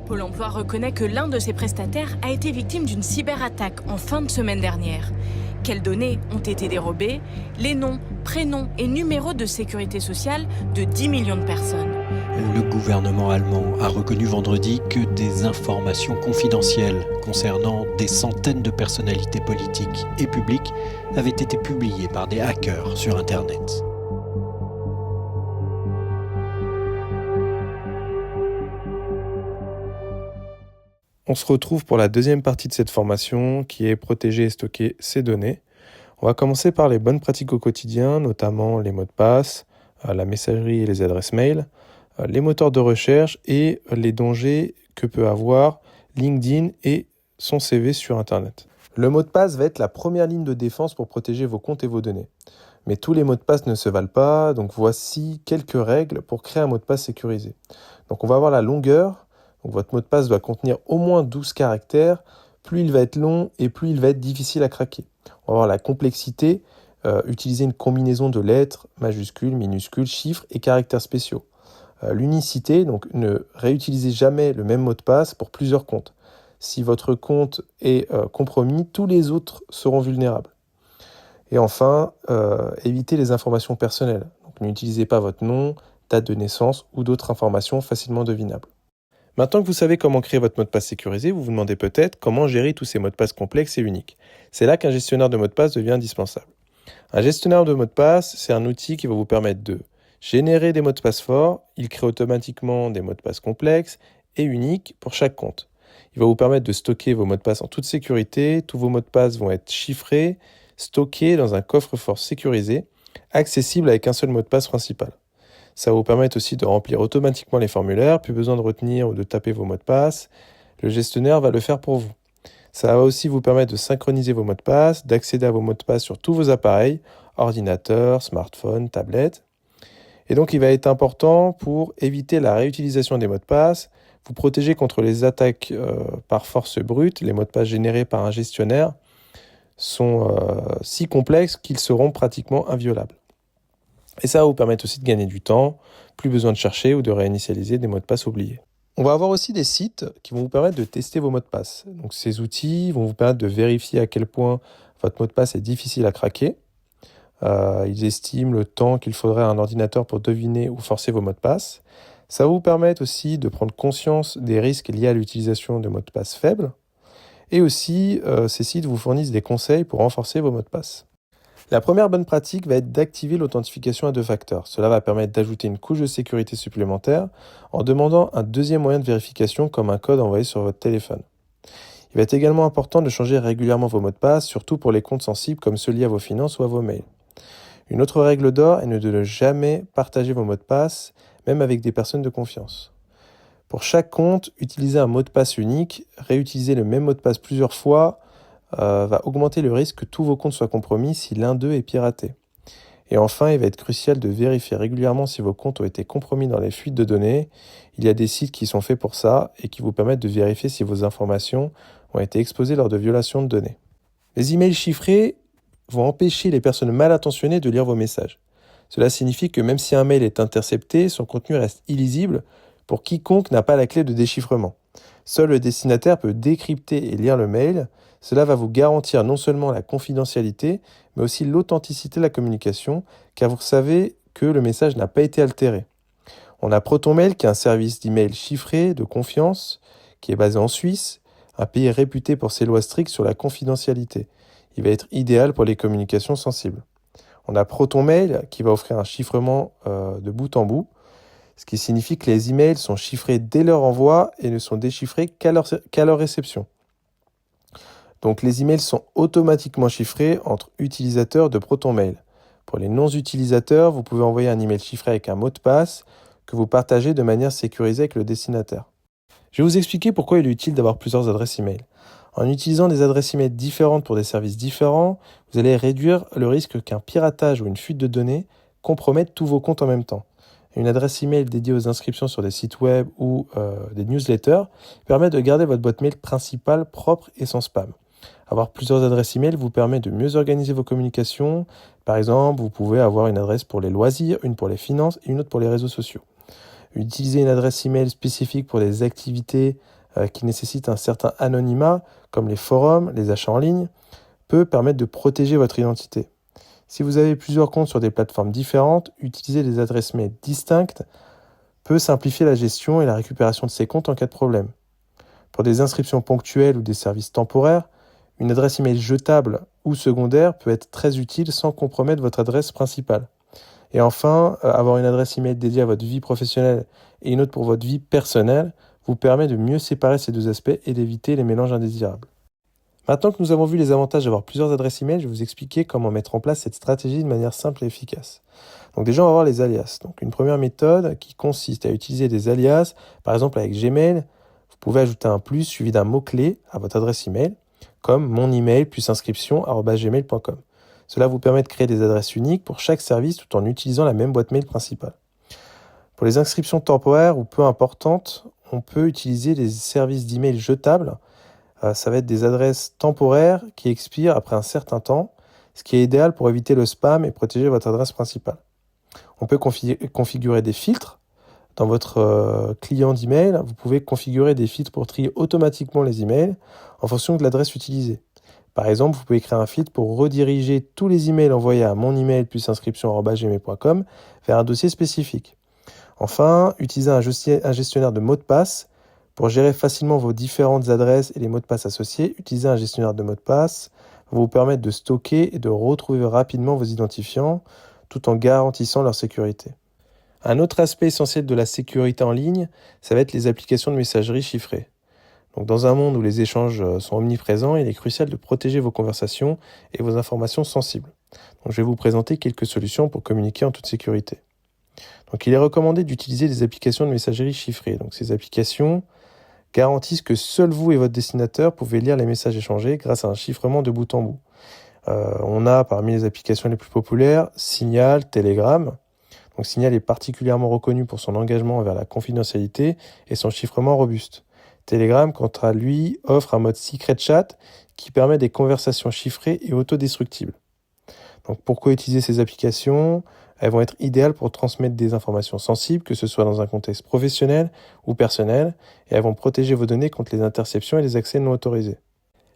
Pôle emploi reconnaît que l'un de ses prestataires a été victime d'une cyberattaque en fin de semaine dernière. Quelles données ont été dérobées? Les noms, prénoms et numéros de sécurité sociale de 10 millions de personnes. Le gouvernement allemand a reconnu vendredi que des informations confidentielles concernant des centaines de personnalités politiques et publiques avaient été publiées par des hackers sur Internet. On se retrouve pour la deuxième partie de cette formation qui est protéger et stocker ses données. On va commencer par les bonnes pratiques au quotidien, notamment les mots de passe, la messagerie et les adresses mail, les moteurs de recherche et les dangers que peut avoir LinkedIn et son CV sur Internet. Le mot de passe va être la première ligne de défense pour protéger vos comptes et vos données. Mais tous les mots de passe ne se valent pas, donc voici quelques règles pour créer un mot de passe sécurisé. Donc on va avoir la longueur, donc votre mot de passe doit contenir au moins 12 caractères, plus il va être long et plus il va être difficile à craquer. On va avoir la complexité, utiliser une combinaison de lettres, majuscules, minuscules, chiffres et caractères spéciaux. L'unicité, donc ne réutilisez jamais le même mot de passe pour plusieurs comptes. Si votre compte est compromis, tous les autres seront vulnérables. Et enfin, évitez les informations personnelles. Donc, n'utilisez pas votre nom, date de naissance ou d'autres informations facilement devinables. Maintenant que vous savez comment créer votre mot de passe sécurisé, vous vous demandez peut-être comment gérer tous ces mots de passe complexes et uniques. C'est là qu'un gestionnaire de mots de passe devient indispensable. Un gestionnaire de mots de passe, c'est un outil qui va vous permettre de générer des mots de passe forts, il crée automatiquement des mots de passe complexes et uniques pour chaque compte. Il va vous permettre de stocker vos mots de passe en toute sécurité, tous vos mots de passe vont être chiffrés, stockés dans un coffre-fort sécurisé, accessible avec un seul mot de passe principal. Ça va vous permettre aussi de remplir automatiquement les formulaires, plus besoin de retenir ou de taper vos mots de passe. Le gestionnaire va le faire pour vous. Ça va aussi vous permettre de synchroniser vos mots de passe, d'accéder à vos mots de passe sur tous vos appareils, ordinateur, smartphone, tablette. Et donc, il va être important pour éviter la réutilisation des mots de passe, vous protéger contre les attaques par force brute. Les mots de passe générés par un gestionnaire sont si complexes qu'ils seront pratiquement inviolables. Et ça va vous permettre aussi de gagner du temps, plus besoin de chercher ou de réinitialiser des mots de passe oubliés. On va avoir aussi des sites qui vont vous permettre de tester vos mots de passe. Donc ces outils vont vous permettre de vérifier à quel point votre mot de passe est difficile à craquer. Ils estiment le temps qu'il faudrait à un ordinateur pour deviner ou forcer vos mots de passe. Ça va vous permettre aussi de prendre conscience des risques liés à l'utilisation de mots de passe faibles. Et aussi, ces sites vous fournissent des conseils pour renforcer vos mots de passe. La première bonne pratique va être d'activer l'authentification à 2 facteurs. Cela va permettre d'ajouter une couche de sécurité supplémentaire en demandant un deuxième moyen de vérification comme un code envoyé sur votre téléphone. Il va être également important de changer régulièrement vos mots de passe, surtout pour les comptes sensibles comme ceux liés à vos finances ou à vos mails. Une autre règle d'or est de ne jamais partager vos mots de passe, même avec des personnes de confiance. Pour chaque compte, utilisez un mot de passe unique. Réutiliser le même mot de passe plusieurs fois va augmenter le risque que tous vos comptes soient compromis si l'un d'eux est piraté. Et enfin, il va être crucial de vérifier régulièrement si vos comptes ont été compromis dans les fuites de données. Il y a des sites qui sont faits pour ça et qui vous permettent de vérifier si vos informations ont été exposées lors de violations de données. Les emails chiffrés vont empêcher les personnes mal intentionnées de lire vos messages. Cela signifie que même si un mail est intercepté, son contenu reste illisible pour quiconque n'a pas la clé de déchiffrement. Seul le destinataire peut décrypter et lire le mail. Cela va vous garantir non seulement la confidentialité, mais aussi l'authenticité de la communication, car vous savez que le message n'a pas été altéré. On a ProtonMail, qui est un service d'email chiffré de confiance, qui est basé en Suisse, un pays réputé pour ses lois strictes sur la confidentialité. Il va être idéal pour les communications sensibles. On a ProtonMail, qui va offrir un chiffrement de bout en bout, ce qui signifie que les emails sont chiffrés dès leur envoi et ne sont déchiffrés qu'à leur réception. Donc les emails sont automatiquement chiffrés entre utilisateurs de ProtonMail. Pour les non-utilisateurs, vous pouvez envoyer un email chiffré avec un mot de passe que vous partagez de manière sécurisée avec le destinataire. Je vais vous expliquer pourquoi il est utile d'avoir plusieurs adresses email. En utilisant des adresses email différentes pour des services différents, vous allez réduire le risque qu'un piratage ou une fuite de données compromettent tous vos comptes en même temps. Une adresse email dédiée aux inscriptions sur des sites web ou des newsletters permet de garder votre boîte mail principale propre et sans spam. Avoir plusieurs adresses email vous permet de mieux organiser vos communications. Par exemple, vous pouvez avoir une adresse pour les loisirs, une pour les finances et une autre pour les réseaux sociaux. Utiliser une adresse email spécifique pour des activités qui nécessitent un certain anonymat, comme les forums, les achats en ligne, peut permettre de protéger votre identité. Si vous avez plusieurs comptes sur des plateformes différentes, utiliser des adresses mail distinctes peut simplifier la gestion et la récupération de ces comptes en cas de problème. Pour des inscriptions ponctuelles ou des services temporaires, une adresse email jetable ou secondaire peut être très utile sans compromettre votre adresse principale. Et enfin, avoir une adresse email dédiée à votre vie professionnelle et une autre pour votre vie personnelle vous permet de mieux séparer ces deux aspects et d'éviter les mélanges indésirables. Maintenant que nous avons vu les avantages d'avoir plusieurs adresses email, je vais vous expliquer comment mettre en place cette stratégie de manière simple et efficace. Donc déjà, on va voir les alias. Donc une première méthode qui consiste à utiliser des alias, par exemple avec Gmail, vous pouvez ajouter un plus suivi d'un mot-clé à votre adresse email, comme mon email plus inscription@gmail.com. Cela vous permet de créer des adresses uniques pour chaque service tout en utilisant la même boîte mail principale. Pour les inscriptions temporaires ou peu importantes, on peut utiliser des services d'email jetables. Ça va être des adresses temporaires qui expirent après un certain temps, ce qui est idéal pour éviter le spam et protéger votre adresse principale. On peut configurer des filtres. Dans votre client d'email, vous pouvez configurer des filtres pour trier automatiquement les emails en fonction de l'adresse utilisée. Par exemple, vous pouvez créer un filtre pour rediriger tous les emails envoyés à mon email plus inscription@gmail.com vers un dossier spécifique. Enfin, utilisez un gestionnaire de mots de passe. Pour gérer facilement vos différentes adresses et les mots de passe associés, utiliser un gestionnaire de mots de passe va vous permettre de stocker et de retrouver rapidement vos identifiants tout en garantissant leur sécurité. Un autre aspect essentiel de la sécurité en ligne, ça va être les applications de messagerie chiffrées. Donc dans un monde où les échanges sont omniprésents, il est crucial de protéger vos conversations et vos informations sensibles. Donc je vais vous présenter quelques solutions pour communiquer en toute sécurité. Donc il est recommandé d'utiliser des applications de messagerie chiffrées. Donc ces applications garantissent que seul vous et votre destinataire pouvez lire les messages échangés grâce à un chiffrement de bout en bout. On a parmi les applications les plus populaires Signal, Telegram. Donc Signal est particulièrement reconnu pour son engagement envers la confidentialité et son chiffrement robuste. Telegram, quant à lui, offre un mode secret chat qui permet des conversations chiffrées et autodestructibles. Donc pourquoi utiliser ces applications ? Elles vont être idéales pour transmettre des informations sensibles, que ce soit dans un contexte professionnel ou personnel, et elles vont protéger vos données contre les interceptions et les accès non autorisés.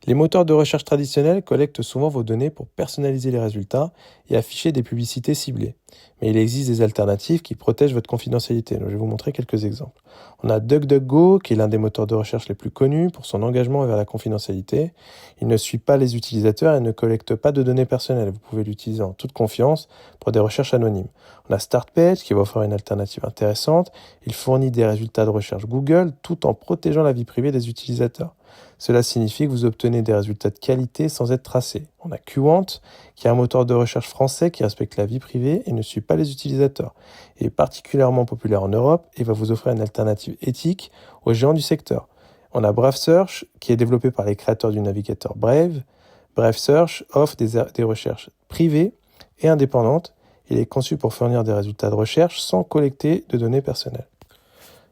Les moteurs de recherche traditionnels collectent souvent vos données pour personnaliser les résultats et afficher des publicités ciblées. Mais il existe des alternatives qui protègent votre confidentialité. Donc, je vais vous montrer quelques exemples. On a DuckDuckGo, qui est l'un des moteurs de recherche les plus connus pour son engagement envers la confidentialité. Il ne suit pas les utilisateurs et ne collecte pas de données personnelles. Vous pouvez l'utiliser en toute confiance pour des recherches anonymes. On a Startpage, qui va offrir une alternative intéressante. Il fournit des résultats de recherche Google tout en protégeant la vie privée des utilisateurs. Cela signifie que vous obtenez des résultats de qualité sans être tracé. On a Qwant, qui est un moteur de recherche français qui respecte la vie privée et ne suit pas les utilisateurs. Il est particulièrement populaire en Europe et va vous offrir une alternative éthique aux géants du secteur. On a Brave Search, qui est développé par les créateurs du navigateur Brave. Brave Search offre des recherches privées et indépendantes. Il est conçu pour fournir des résultats de recherche sans collecter de données personnelles.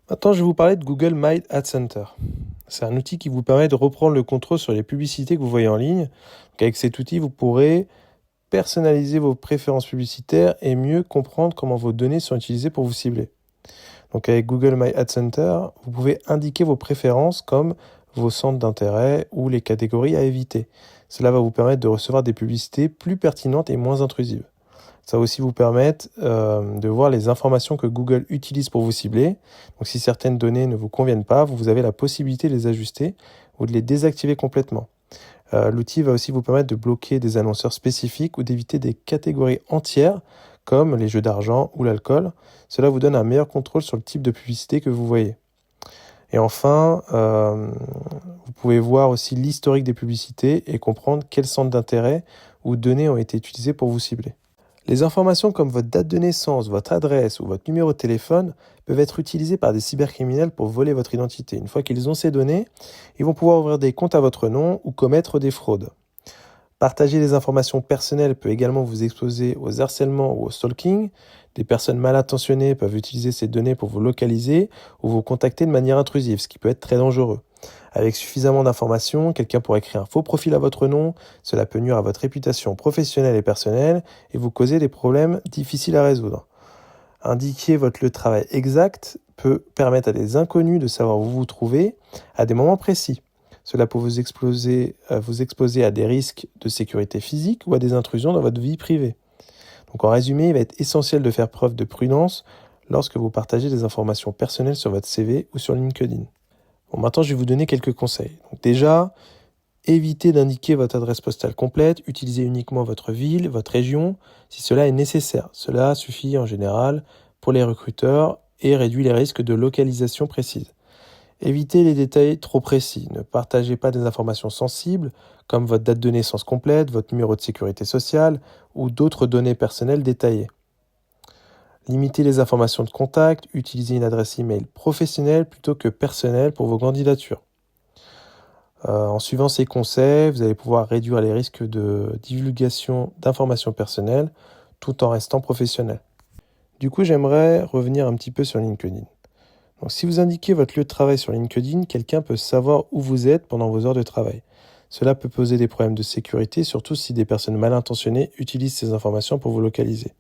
Maintenant, je vais vous parler de Google My Ad Center. C'est un outil qui vous permet de reprendre le contrôle sur les publicités que vous voyez en ligne. Donc avec cet outil, vous pourrez personnaliser vos préférences publicitaires et mieux comprendre comment vos données sont utilisées pour vous cibler. Donc avec Google My Ad Center, vous pouvez indiquer vos préférences comme vos centres d'intérêt ou les catégories à éviter. Cela va vous permettre de recevoir des publicités plus pertinentes et moins intrusives. Ça va aussi vous permettre de voir les informations que Google utilise pour vous cibler. Donc si certaines données ne vous conviennent pas, vous avez la possibilité de les ajuster ou de les désactiver complètement. L'outil va aussi vous permettre de bloquer des annonceurs spécifiques ou d'éviter des catégories entières comme les jeux d'argent ou l'alcool. Cela vous donne un meilleur contrôle sur le type de publicité que vous voyez. Et enfin, vous pouvez voir aussi l'historique des publicités et comprendre quels centres d'intérêt ou données ont été utilisés pour vous cibler. Les informations comme votre date de naissance, votre adresse ou votre numéro de téléphone peuvent être utilisées par des cybercriminels pour voler votre identité. Une fois qu'ils ont ces données, ils vont pouvoir ouvrir des comptes à votre nom ou commettre des fraudes. Partager les informations personnelles peut également vous exposer aux harcèlements ou au stalking. Des personnes mal intentionnées peuvent utiliser ces données pour vous localiser ou vous contacter de manière intrusive, ce qui peut être très dangereux. Avec suffisamment d'informations, quelqu'un pourrait créer un faux profil à votre nom, cela peut nuire à votre réputation professionnelle et personnelle et vous causer des problèmes difficiles à résoudre. Indiquer votre lieu de travail exact peut permettre à des inconnus de savoir où vous vous trouvez à des moments précis. Cela peut vous exposer à des risques de sécurité physique ou à des intrusions dans votre vie privée. Donc en résumé, il va être essentiel de faire preuve de prudence lorsque vous partagez des informations personnelles sur votre CV ou sur LinkedIn. Bon, maintenant, je vais vous donner quelques conseils. Donc déjà, évitez d'indiquer votre adresse postale complète, utilisez uniquement votre ville, votre région, si cela est nécessaire. Cela suffit en général pour les recruteurs et réduit les risques de localisation précise. Évitez les détails trop précis. Ne partagez pas des informations sensibles comme votre date de naissance complète, votre numéro de sécurité sociale ou d'autres données personnelles détaillées. Limitez les informations de contact, utilisez une adresse email professionnelle plutôt que personnelle pour vos candidatures. En suivant ces conseils, vous allez pouvoir réduire les risques de divulgation d'informations personnelles tout en restant professionnel. Du coup, j'aimerais revenir un petit peu sur LinkedIn. Donc, si vous indiquez votre lieu de travail sur LinkedIn, quelqu'un peut savoir où vous êtes pendant vos heures de travail. Cela peut poser des problèmes de sécurité, surtout si des personnes mal intentionnées utilisent ces informations pour vous localiser.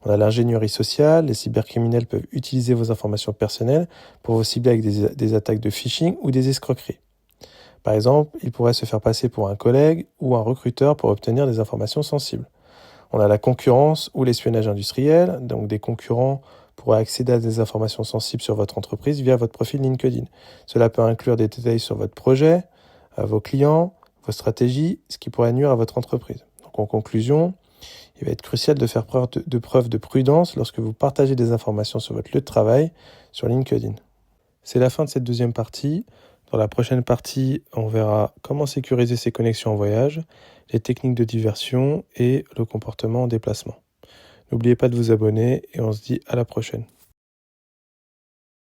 On a l'ingénierie sociale, les cybercriminels peuvent utiliser vos informations personnelles pour vous cibler avec des attaques de phishing ou des escroqueries. Par exemple, ils pourraient se faire passer pour un collègue ou un recruteur pour obtenir des informations sensibles. On a la concurrence ou l'espionnage industriel, donc des concurrents pourraient accéder à des informations sensibles sur votre entreprise via votre profil LinkedIn. Cela peut inclure des détails sur votre projet, vos clients, vos stratégies, ce qui pourrait nuire à votre entreprise. Donc en conclusion, il va être crucial de faire preuve de prudence lorsque vous partagez des informations sur votre lieu de travail sur LinkedIn. C'est la fin de cette deuxième partie. Dans la prochaine partie, on verra comment sécuriser ses connexions en voyage, les techniques de diversion et le comportement en déplacement. N'oubliez pas de vous abonner et on se dit à la prochaine.